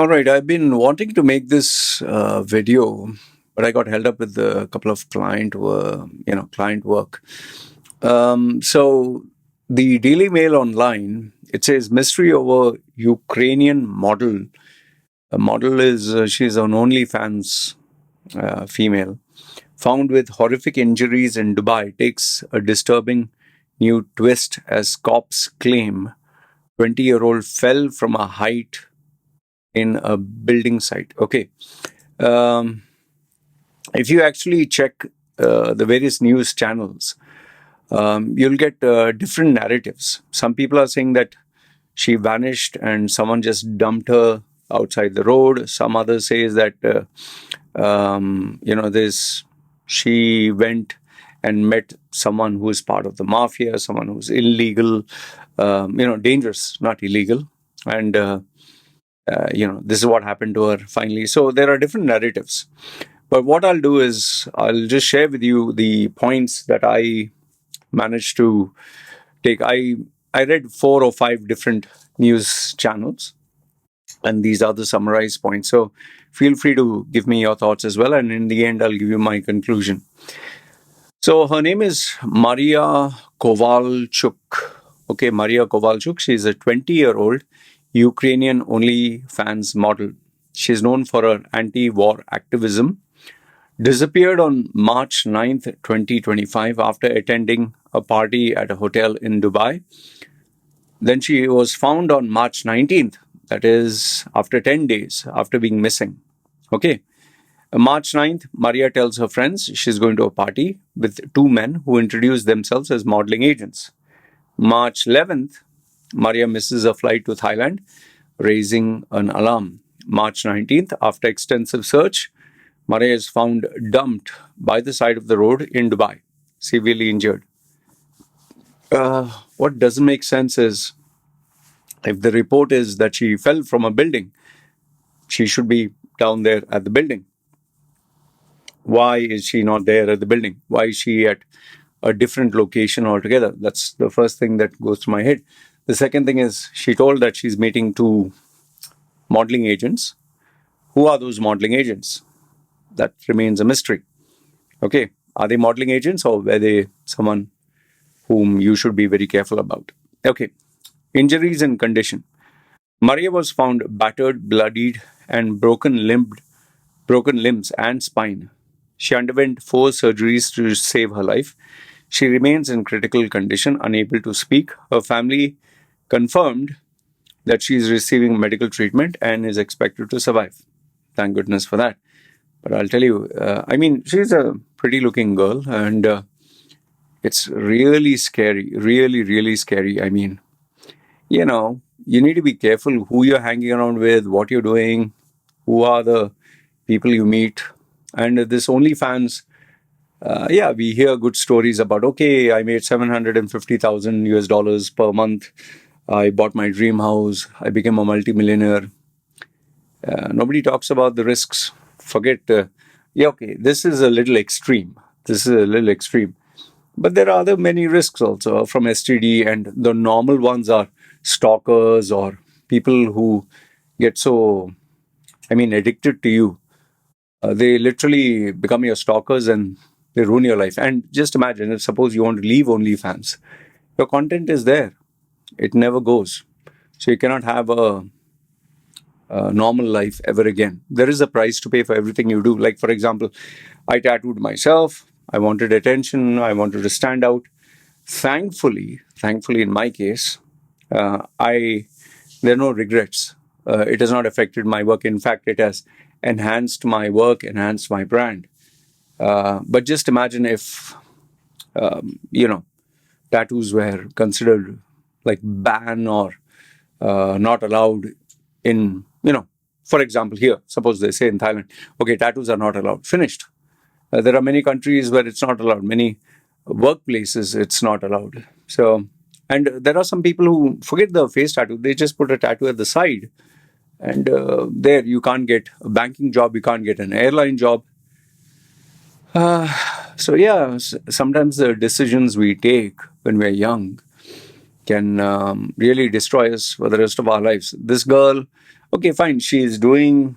All right, I've been wanting to make this video, but I got held up with a couple of client work. So the Daily Mail online, it says mystery over Ukrainian model. A model is she's an OnlyFans female found with horrific injuries in Dubai takes a disturbing new twist as cops claim 20-year-old fell from a height in a building site. Okay. Um, if you actually check the various news channels, you'll get different narratives. Some people are saying that she vanished and someone just dumped her outside the road. Some others say that this she went and met someone who is part of the mafia, someone who's illegal, dangerous, not illegal, and this is what happened to her finally. So there are different narratives. But what I'll do is I'll just share with you the points that I managed to take. I read 4 or 5 different news channels, and these are the summarized points. So feel free to give me your thoughts as well. And in the end, I'll give you my conclusion. So her name is Maria Kovalchuk. Okay, Maria Kovalchuk. She's a 20-year-old Ukrainian OnlyFans model. She's known for her anti-war activism. Disappeared on March 9th, 2025 after attending a party at a hotel in Dubai. Then she was found on March 19th, that is after 10 days after being missing. Okay. March 9th, Maria tells her friends she's going to a party with 2 men who introduce themselves as modeling agents. March 11th, Maria misses a flight to Thailand, raising an alarm. March 19th, after extensive search, Maria is found dumped by the side of the road in Dubai, severely injured. What doesn't make sense is if the report is that she fell from a building, she should be down there at the building. Why is she not there at the building? Why is she at a different location altogether? That's the first thing that goes through my head. The second thing is she told that she's meeting 2 modeling agents. Who are those modeling agents? That remains a mystery. Okay, are they modeling agents or were they someone whom you should be very careful about? Okay, injuries and condition. Maria was found battered, bloodied, and broken limbs and spine. She underwent 4 surgeries to save her life. She remains in critical condition, unable to speak. Her family confirmed that she is receiving medical treatment and is expected to survive. Thank goodness for that. But I'll tell you, she's a pretty looking girl, and it's really scary, really, really scary. You need to be careful who you're hanging around with, what you're doing, who are the people you meet. And this OnlyFans, we hear good stories about, okay, I made $750,000 per month. I bought my dream house. I became a multimillionaire. Nobody talks about the risks. Forget, this is a little extreme. But there are other many risks also from STD, and the normal ones are stalkers or people who get so, addicted to you. They literally become your stalkers and they ruin your life. And just imagine if suppose you want to leave OnlyFans, your content is there. It never goes. So you cannot have a normal life ever again. There is a price to pay for everything you do. Like, for example, I tattooed myself. I wanted attention. I wanted to stand out. Thankfully, in my case, there are no regrets. It has not affected my work. In fact, it has enhanced my work, enhanced my brand. But just imagine if, tattoos were considered like ban or not allowed in, for example, here, suppose they say in Thailand, okay, tattoos are not allowed. Finished. There are many countries where it's not allowed. Many workplaces, it's not allowed. So, and there are some people who forget the face tattoo. They just put a tattoo at the side. And there you can't get a banking job. You can't get an airline job. Sometimes the decisions we take when we're young can really destroy us for the rest of our lives. This girl, okay, fine, she is doing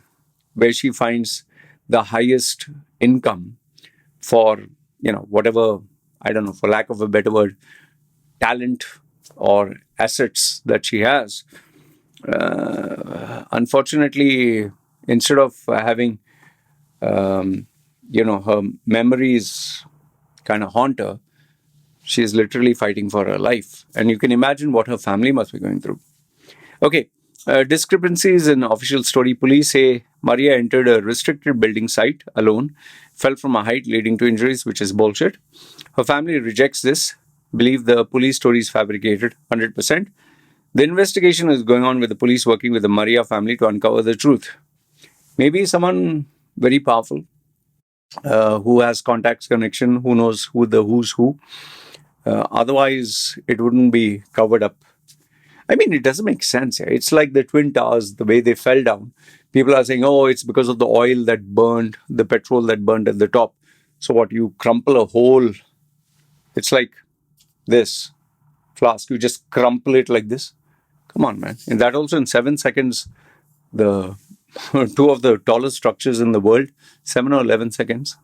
where she finds the highest income for, whatever, I don't know, for lack of a better word, talent or assets that she has. Unfortunately, instead of having, her memories kind of haunt her, she's literally fighting for her life. And you can imagine what her family must be going through. Okay, discrepancies in official story. Police say Maria entered a restricted building site alone, fell from a height leading to injuries, which is bullshit. Her family rejects this, believe the police story is fabricated 100%. The investigation is going on with the police working with the Maria family to uncover the truth. Maybe someone very powerful who has contacts, connection, who knows who the who's who. Otherwise, it wouldn't be covered up. I mean, it doesn't make sense. Yeah? It's like the Twin Towers, the way they fell down. People are saying, oh, it's because of the oil that burned, the petrol that burned at the top. So what, you crumple a hole, it's like this flask. You just crumple it like this. Come on, man. And that also in 7 seconds, the two of the tallest structures in the world, 7 or 11 seconds.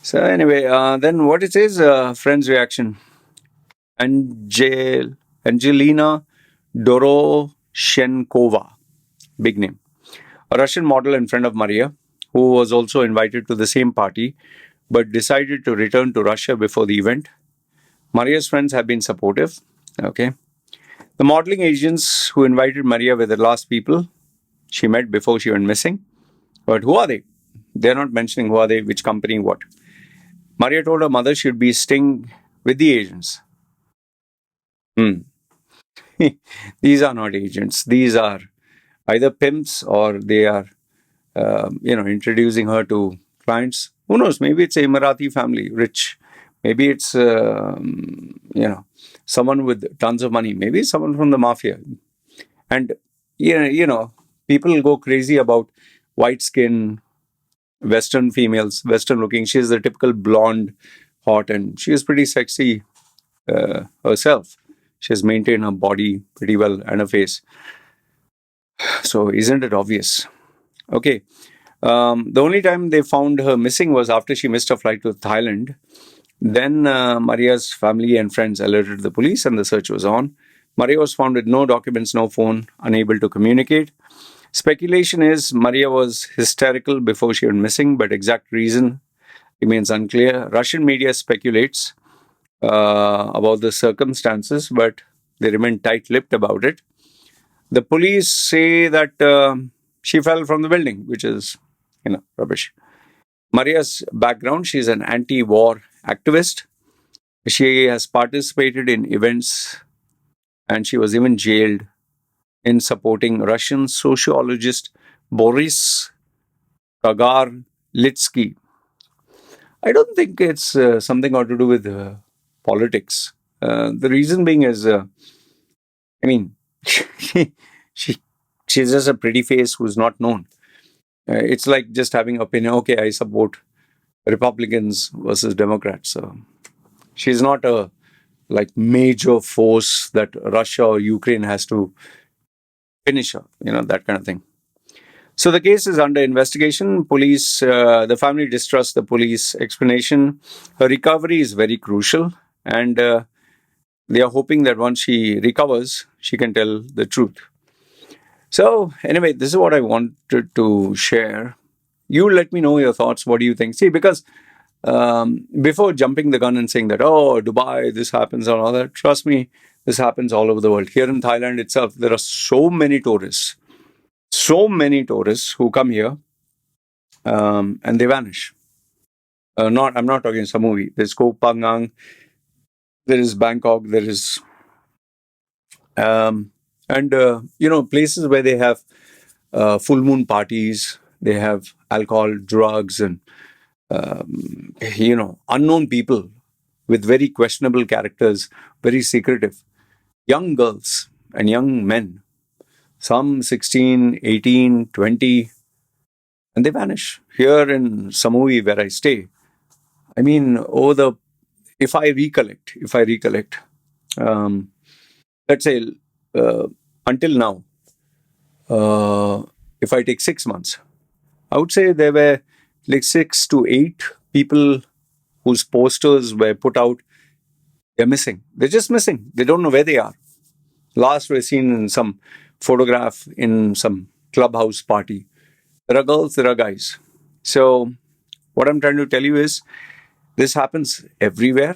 So anyway, then what it says, friend's reaction. Angelina Doroshenkova, big name, a Russian model and friend of Maria, who was also invited to the same party but decided to return to Russia before the event. Maria's friends have been supportive. Okay. The modeling agents who invited Maria were the last people she met before she went missing. But who are they? They're not mentioning who are they, which company, what. Maria told her mother she'd be staying with the agents. These are not agents. These are either pimps or they are, introducing her to clients. Who knows? Maybe it's a Emirati family, rich. Maybe it's, someone with tons of money. Maybe it's someone from the mafia. And, people go crazy about white skin, Western females, Western looking. She's the typical blonde, hot, and she is pretty sexy herself. She has maintained her body pretty well and her face. So, isn't it obvious? Okay. The only time they found her missing was after she missed a flight to Thailand. Then Maria's family and friends alerted the police and the search was on. Maria was found with no documents, no phone, unable to communicate. Speculation is Maria was hysterical before she went missing, but exact reason remains unclear. Russian media speculates about the circumstances, but they remain tight-lipped about it. The police say that she fell from the building, which is, rubbish. Maria's background, she's an anti-war activist. She has participated in events and she was even jailed in supporting Russian sociologist Boris Kagarlitsky. I don't think it's something got to do with politics. The reason being is, she, she's just a pretty face who's not known. It's like just having opinion. Okay, I support Republicans versus Democrats. So she's not a major force that Russia or Ukraine has to finish her. That kind of thing. So the case is under investigation. Police, the family distrusts the police explanation. Her recovery is very crucial, and they are hoping that once she recovers, she can tell the truth. So anyway, this is what I wanted to share. You let me know your thoughts. What do you think? See, because before jumping the gun and saying that, oh, Dubai, this happens and all that, trust me, this happens all over the world. Here in Thailand itself, there are so many tourists who come here and they vanish. I'm not talking Samui. There's Koh Phangan, there is Bangkok, there is, places where they have full moon parties, they have alcohol, drugs, and, unknown people with very questionable characters, very secretive. Young girls and young men, some 16, 18, 20, and they vanish. Here in Samui, where I stay, if I recollect, let's say, uh, until now, if I take 6 months, I would say there were like 6 to 8 people whose posters were put out. They're missing. They're just missing. They don't know where they are. Last were seen in some photograph in some clubhouse party. There are girls, there are guys. So, what I'm trying to tell you is this happens everywhere,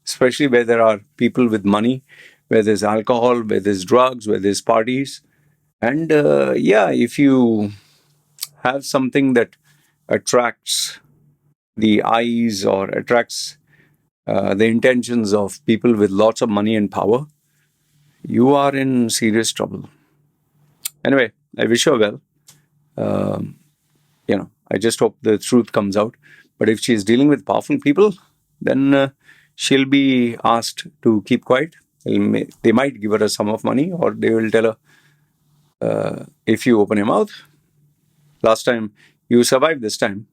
especially where there are people with money, where there's alcohol, where there's drugs, where there's parties. And yeah, if you have something that attracts the eyes or attracts the intentions of people with lots of money and power, you are in serious trouble. Anyway, I wish her well. I just hope the truth comes out. But if she's dealing with powerful people, then she'll be asked to keep quiet. They might give her a sum of money, or they will tell her, if you open your mouth, last time you survived, this time,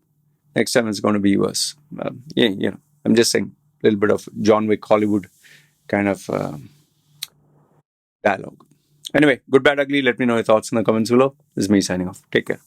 next time it's going to be worse. I'm just saying, a little bit of John Wick Hollywood kind of dialogue. Anyway, good, bad, ugly. Let me know your thoughts in the comments below. This is me signing off. Take care.